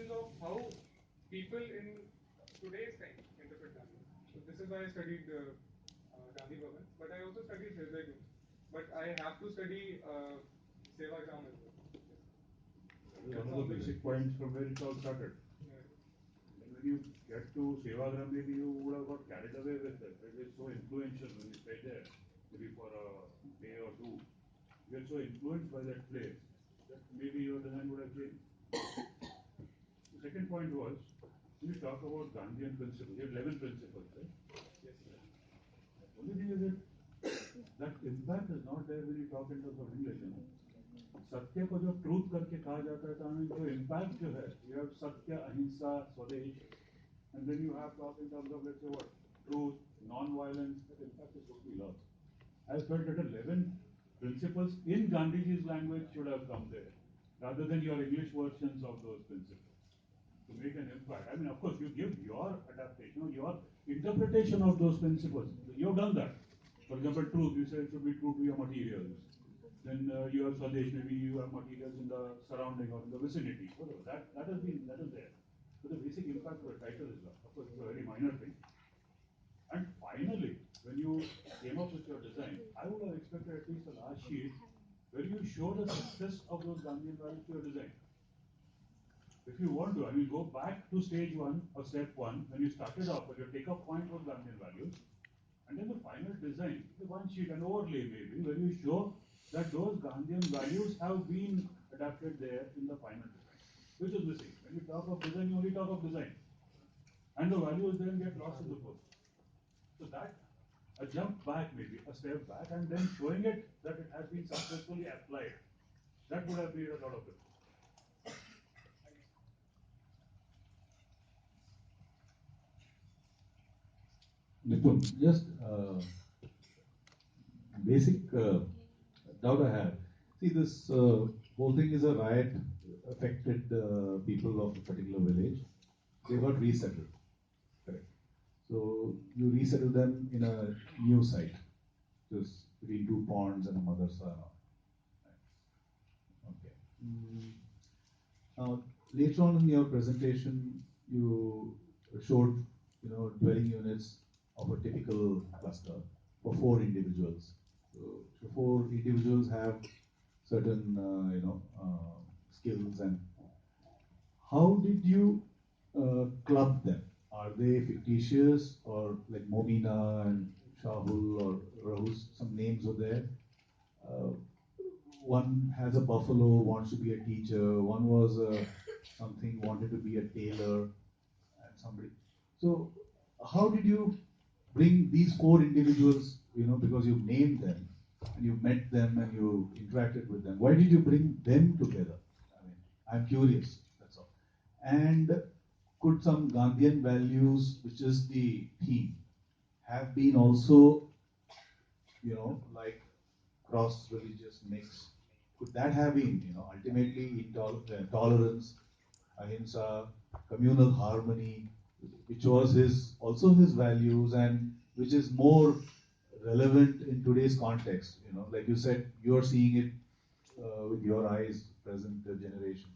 implications of how people in today's time interpret Gandhi. So this is why I studied Gandhi Bhavan, but I also studied Hriday Gunj. But I have to study Sevagram as well. One of the basic points from where it all started. And when you get to Sevagram, maybe you would have got carried away with it. It is so influential when you stay there, maybe for a day or two. You get so influenced by that place that maybe your design would have changed. The second point was, when you talk about Gandhian principles, you have 11 principles, right? Yes, sir. The only thing is that impact is not there when you talk in terms of English, you know. सत्य को जो truth करके कहा जाता है तो हमें जो इम्पैक्ट जो है you have सत्य अहिंसा स्वदेश and then you have talk in terms of let's say what truth non-violence that impact is totally lost. I felt that 11 principles in Gandhiji's language should have come there rather than your English versions of those principles to make an impact. I mean, of course, you give your adaptation, your interpretation of those principles. You have done that. For example, truth, you say it should be true to your materials. Then you have Swadesh, maybe you have materials in the surrounding or in the vicinity. Whatever. That is there. But the basic impact of the title is that. Of course, it's a very minor thing. And finally, when you came up with your design, I would have expected at least the last sheet where you show the success of those Gandhian values to your design. If you want to, I mean, go back to stage one or step one when you started off, where your take-off point was Gandhian values, and then the final design, the one sheet, an overlay maybe, where you show that those Gandhian values have been adapted there in the final design, which is missing. When you talk of design, you only talk of design. And the values then get lost in the post. So that, a jump back maybe, a step back, and then showing it that it has been successfully applied, that would have made a lot of difference. Nipun, just basic doubt I have. See, this whole thing is a riot affected people of a particular village. They got resettled. Correct. So you resettle them in a new site, just between two ponds and a madrasa. Okay. Now, later on in your presentation, you showed, dwelling units of a typical cluster for 4 individuals. So 4 individuals have certain, skills. And how did you club them? Are they fictitious or like Momina and Shahul or Rahus? Some names were there. One has a buffalo, wants to be a teacher. One was something, wanted to be a tailor, and somebody. So how did you bring these 4 individuals, because you've named them and you met them and you interacted with them? Why did you bring them together? I mean, I'm curious, that's all. And could some Gandhian values, which is the theme, have been also, like cross-religious mix? Could that have been, ultimately tolerance, ahimsa, communal harmony, which was also his values, and which is more relevant in today's context. Like you said, you're seeing it with your eyes, present generation.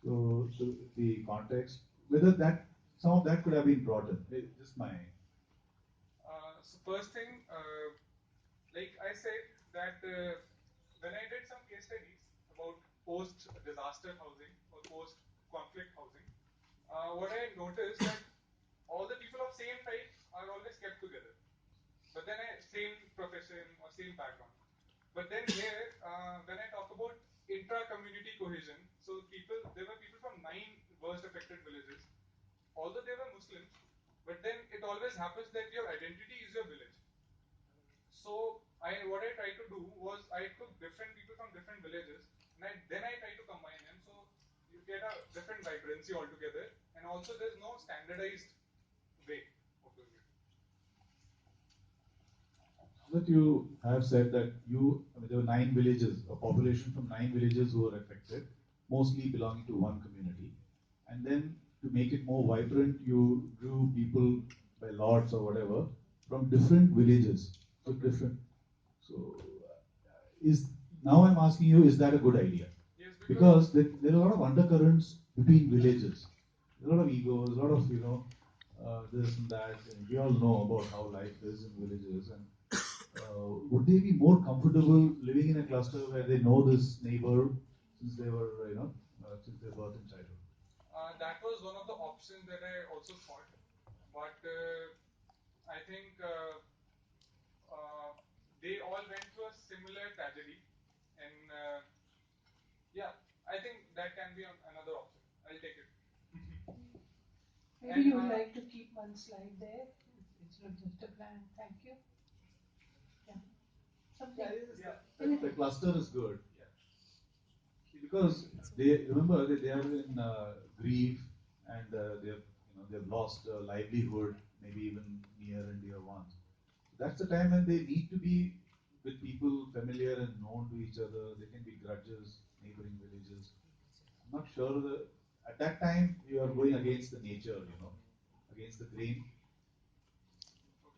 So the context, whether that some of that could have been brought in. Just my. So first thing, like I said that when I did some case studies about post-disaster housing or post-conflict housing, what I noticed that all the people of same type are always kept together. But then same profession or same background. But then here, when I talk about intra-community cohesion, so there were people from 9 worst affected villages, although they were Muslims, but then it always happens that your identity is your village. So what I tried to do was I took different people from different villages, and then I tried to combine them, so you get a different vibrancy altogether, and also there's no standardized way of doing it. Now that you have said that there were 9 villages, a population from 9 villages who were affected, mostly belonging to one community, and then to make it more vibrant, you drew people by lots or whatever from different villages. So different. So now I'm asking you, is that a good idea? Yes, because there are a lot of undercurrents between villages. A lot of egos, a lot of this and that. And we all know about how life is in villages, and would they be more comfortable living in a cluster where they know this neighbor since they were since their birth and childhood? That was one of the options that I also thought, but I think they all went through a similar tragedy, and yeah, I think that can be another option. I'll take it. Maybe you would like to keep one slide there. It's not just a plan. Thank you. Yeah. Something. The cluster is good. Yeah. Because they remember that they are in grief, and they've lost livelihood, maybe even near and dear ones. That's the time when they need to be with people familiar and known to each other. There can be grudges, neighboring villages. I'm not sure at that time you are going against the nature, against the grain.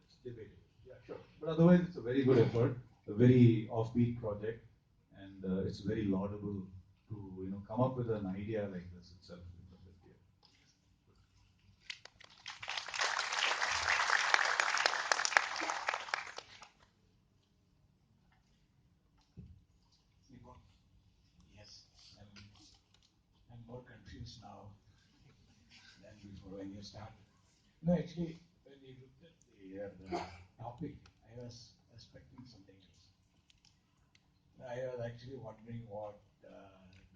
It's debatable. Yeah, sure. But otherwise, it's a very good effort, a very offbeat project, and it's very laudable to come up with an idea like this itself. Yes, I'm more confused now than before when you started. No, actually, when you looked at the topic, I was expecting something else. I was actually wondering what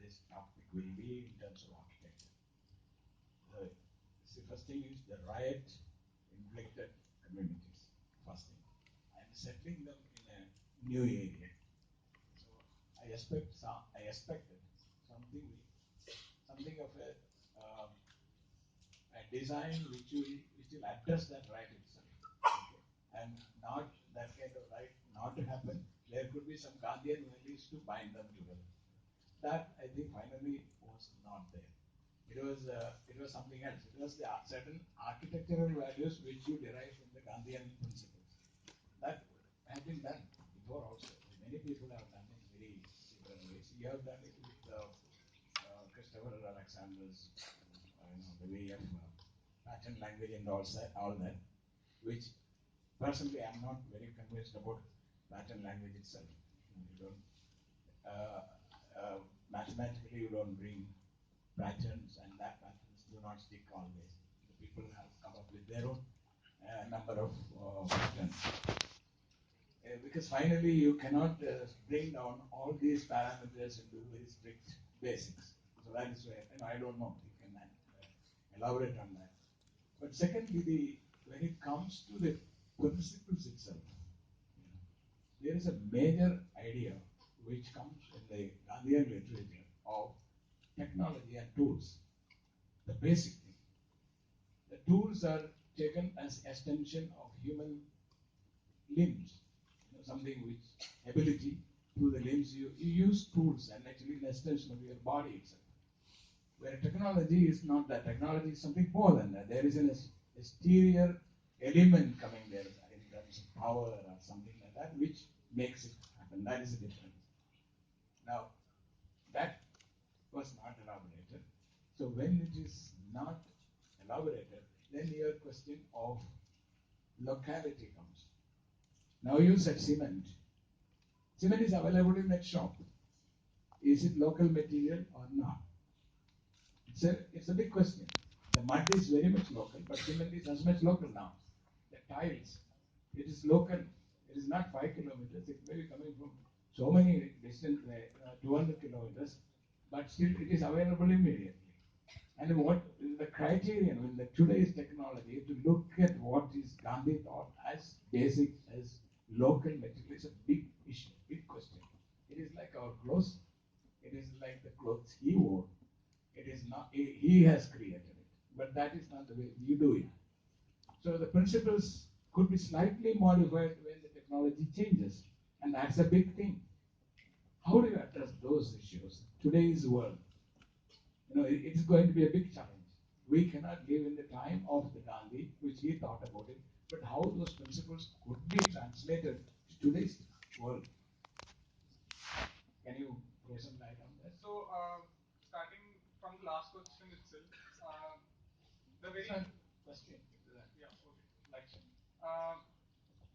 this topic will be in terms of architecture. The first thing is the riot inflicted communities, first thing, and settling them in a new area. So I expected something of a design which will address that right itself, okay? And not that kind of right not to happen. There could be some Gandhian values to bind them together. That I think finally was not there. It was something else. It was the certain architectural values which you derive from the Gandhian principles. That has been done before also. Many people have done it very different ways. You have done it with Christopher Alexander's, the way of pattern language and all that, which personally I'm not very convinced about pattern language itself. You don't, mathematically you don't bring patterns, and that patterns do not stick always. The people have come up with their own number of patterns. Because finally you cannot bring down all these parameters into very strict basics. So that is where, I don't know if you can elaborate on that. But secondly, when it comes to the principles itself, there is a major idea which comes in the Gandhian literature of technology and tools. The basic thing. The tools are taken as extension of human limbs. Something which ability through the limbs you use tools and actually an extension of your body itself. Where technology is not that. Technology is something more than that. There is an exterior element coming there in terms of power or something like that, which makes it happen. That is the difference. Now, that was not elaborated. So when it is not elaborated, then your question of locality comes. Now you said cement. Cement is available in that shop. Is it local material or not? It's a big question. The mud is very much local, but cement is as much local now. The tiles, it is local. It is not 5 kilometers. It may be coming from so many distant, 200 kilometers, but still it is available immediately. And what is the criterion in the today's technology to look at what is Gandhi thought as basic as local material is a big issue, big question. It is like our clothes. It is like the clothes he wore. It is not, he has created it, but that is not the way you do it. So the principles could be slightly modified when the technology changes, and that's a big thing. How do you address those issues? Today's world, it is going to be a big challenge. We cannot live in the time of the Gandhi, which he thought about it, but how those principles could be translated to today's world. Can you throw some light on that? So, starting from the last question itself, the very question. yeah, okay. Lecture.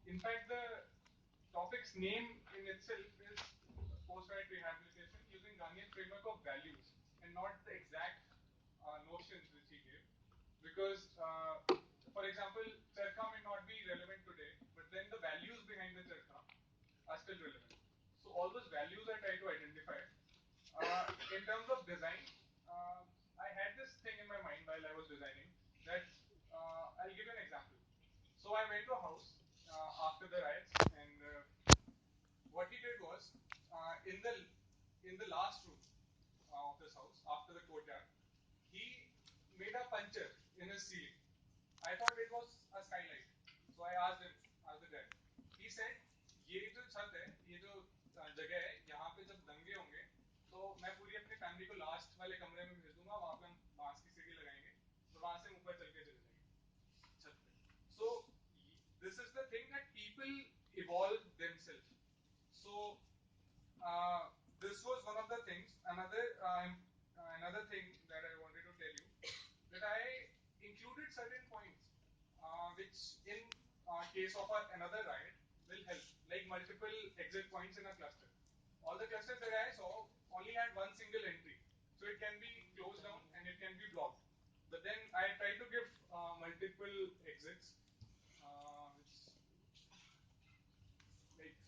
In fact, the topic's name in itself is post-right rehabilitation using Ghanaian framework of values and not the exact notions which he gave. Because, for example, charkha may not be relevant today, but then the values behind the charkha are still relevant. So all those values I try to identify. In terms of design, I had this thing in my mind while I was designing that I'll give you an example. So I went to a house after the riots, and what he did was in the last room of this house after the courtyard, he made a puncture in his ceiling. I thought it was a skylight, so I asked the guy. He said, "ये जो छत है, ये जो जगह है, यहाँ पे जब दंगे होंगे, तो मैं पूरी अपनी फैमिली को लास्ट वाले कमरे में भेज दूंगा, वहाँ पे हम बांस की सीढ़ी लगाएंगे, और वहाँ से ऊपर चल के चले जाएंगे छत पे." So this is the thing that people evolve themselves. So this was one of the things. Another thing that I wanted to tell you that I included certain points which in case of another riot will help, like multiple exit points in a cluster. All the clusters that I saw only had one single entry, so it can be closed down and it can be blocked. But then I try to give multiple exits, which like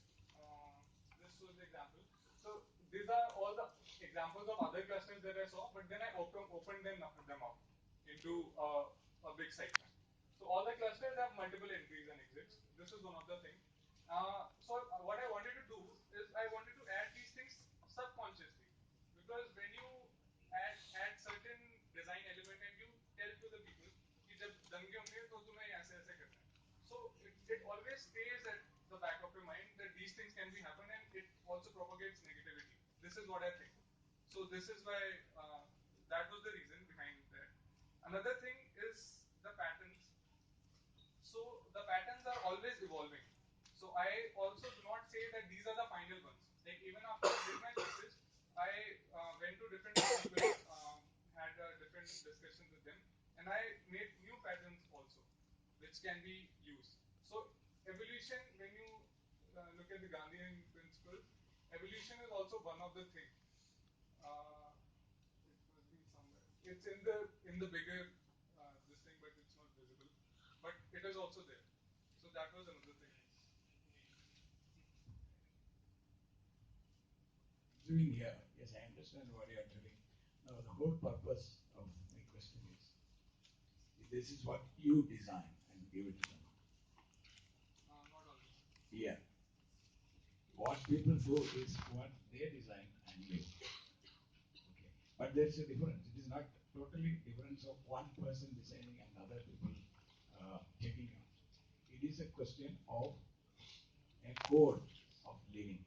this was the example. So these are all the examples of other clusters that I saw, but then I opened them up into a big site plan. So all the clusters have multiple entries and exits. This is one of the things. So what I wanted to do is I wanted to add these things subconsciously, because when you add certain design element and you tell to the people कि जब दंगे होंगे तो तुम्हें ऐसे ऐसे करना है. So it always stays at the back of your mind that these things can be happen, and it also propagates negativity. This is what I think. So this is why that was the reason behind that. Another thing is the patterns. So the patterns are always evolving. So I also do not say that these are the final ones. Like even after I did my thesis, I went to different people, had different discussions with them, and I made new patterns also, which can be used. So evolution, when you look at the Gandhian principles, evolution is also one of the things. It must be somewhere. It's in the bigger this thing, but it's not visible. But it is also there. So that was another thing. Doing here, yes, I understand what you are telling. Now, the whole purpose of my question is, this is what you design and give it to them. Not always. Yeah. What people do is what they design and give. Okay. But there's a difference. It is not totally difference of one person designing and other people taking on. It is a question of a code of living.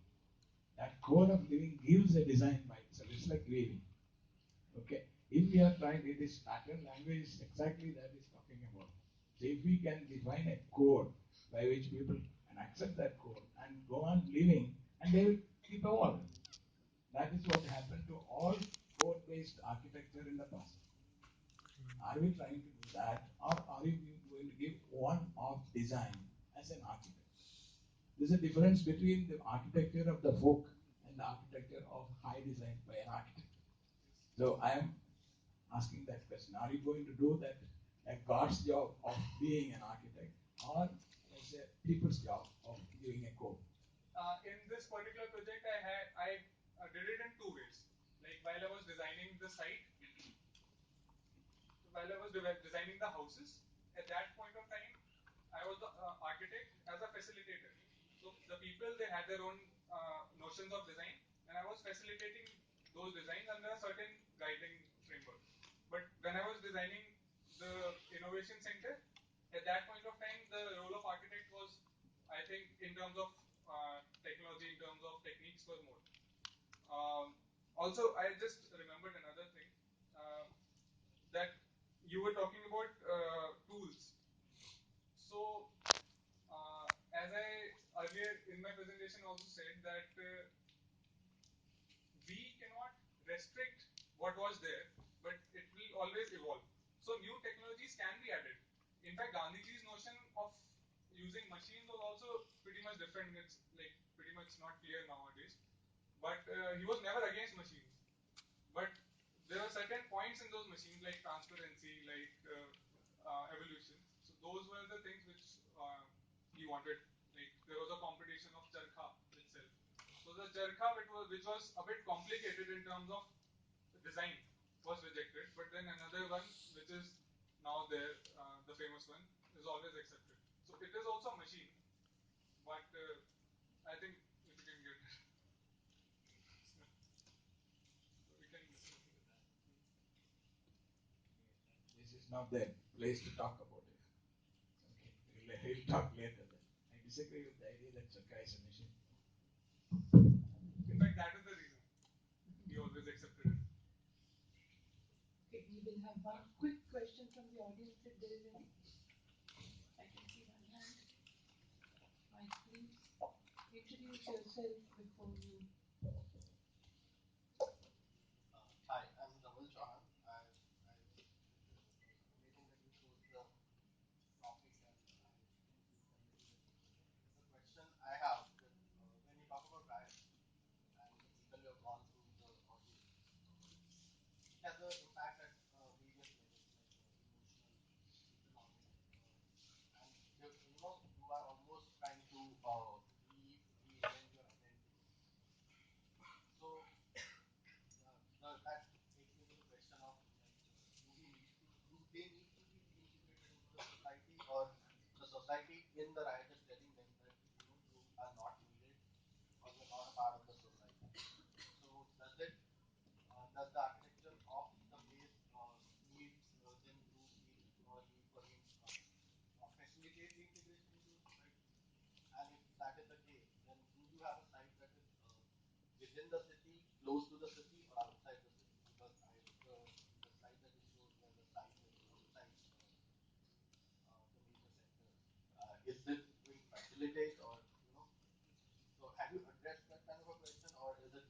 That code of living gives a design by itself. It's like weaving. Okay. If we are trying, it is pattern language is exactly that is talking about. So if we can define a code by which people can accept that code and go on living, and they will keep evolving. That is what happened to all code-based architecture in the past. Are we trying to do that, or are we going to give one-off design as an architect? There's a difference between the architecture of the folk and the architecture of high design by an architect. So I am asking that question. Are you going to do that a God's job of being an architect, or as a people's job of giving a code? In this particular project, I did it in two ways. Like while I was designing the site, while I was designing the houses, at that point of time, I was the architect as a facilitator. So the people, they had their own notions of design, and I was facilitating those designs under a certain guiding framework. But when I was designing the innovation center, at that point of time, the role of architect was, I think, in terms of technology, in terms of techniques, was more. Also, I just remembered another thing. That you were talking about tools. So, as I earlier in my presentation also said that we cannot restrict what was there, but it will always evolve. So new technologies can be added. In fact, Gandhiji's notion of using machines was also pretty much different. It's like pretty much not clear nowadays. But he was never against machines. But there were certain points in those machines like transparency, like evolution. So those were the things which he wanted. Like there was a competition of charkha itself. So the charkha, which was a bit complicated in terms of design, was rejected. But then another one, which is now there, the famous one, is always accepted. So it is also a machine, but I think if you can get it, so we can discuss it. This is not the place to talk about it. Okay, we'll talk later then. I disagree with the idea that Chakra is a machine. In fact, that is the reason he always accepted it. Okay, we will have one quick question from the audience if there is any. I can see one hand. Mike, please introduce yourself before you. Hi, I'm Dhaval Chauhan. It was amazing that you chose the topic, and I think you conveyed it very well. The question I have that when you talk about riots and the people who have gone through the ordeal, it has an impact at various levels, like emotional, economic, and you are almost trying to reinvent your identity. So that takes me to the question of like, do they need to be reintegrated into the society, or the society in the riot is telling them that you are not needed, or you're not a part of the society. So does the architecture of the place need them to be need for facilitate reintegration into the society? And if that is the case, then do you have a site that is within the city, close to the city, or outside the city? Because the site that you showed where the site is outside the major centers, is it going to facilitate, or So have you addressed that kind of a question, or is it?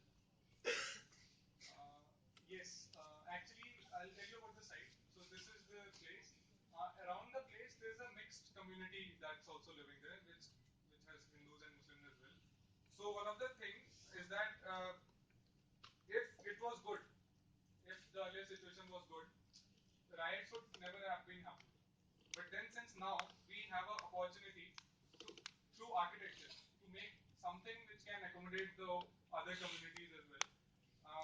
Yes, actually, I'll tell you about the site. So this is the place. Around the place, there's a mixed community that's also living there, which has Hindus and Muslims as well. So one of the things is that if it was good, if the earlier situation was good, riots would never have been happening. But then, since now we have an opportunity to, through architecture, to make something which can accommodate the other communities as well,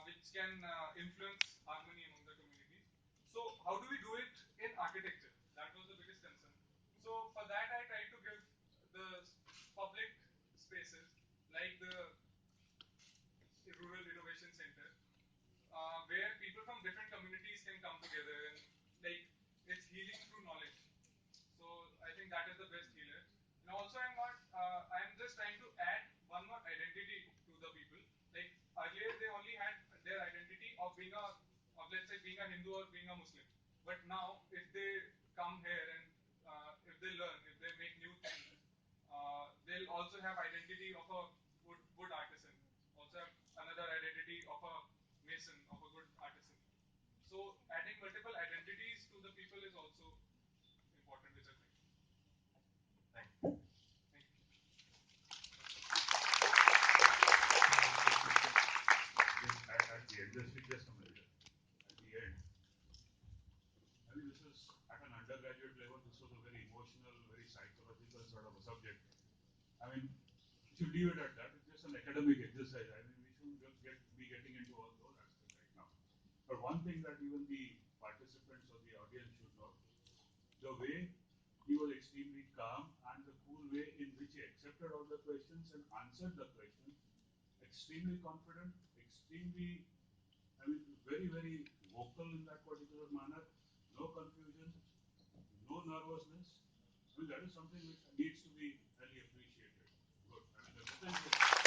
which can influence harmony among the communities. So, how do we do it in architecture? That was the biggest concern. So, for that, I tried to give the public spaces like the Rural Innovation Center, where people from different communities can come together and like it's healing through knowledge. So I think that is the best healer. And also I'm not I'm just trying to add one more identity to the people. Like earlier they only had their identity of being a of let's say being a Hindu or being a Muslim. But now if they come here and if they learn, if they make new things, they'll also have identity of a wood artisan. Also have another identity of a mason, of a good artisan. So adding multiple identities to the people is also important, which I think. Thank you. Thank you. At the end, just a minute. At the end, I mean, this is at an undergraduate level. This was a very emotional, very psychological sort of a subject. I mean, we should leave it at that. It's just an academic exercise. I mean, we shouldn't just be getting into all those aspects right now. But one thing that even the participants or the audience should know, the way he was extremely calm and the cool way in which he accepted all the questions and answered the questions, extremely confident, extremely, I mean, very, very vocal in that particular manner, no confusion, no nervousness. I mean, that is something which needs to be highly appreciated. Good. I mean, the message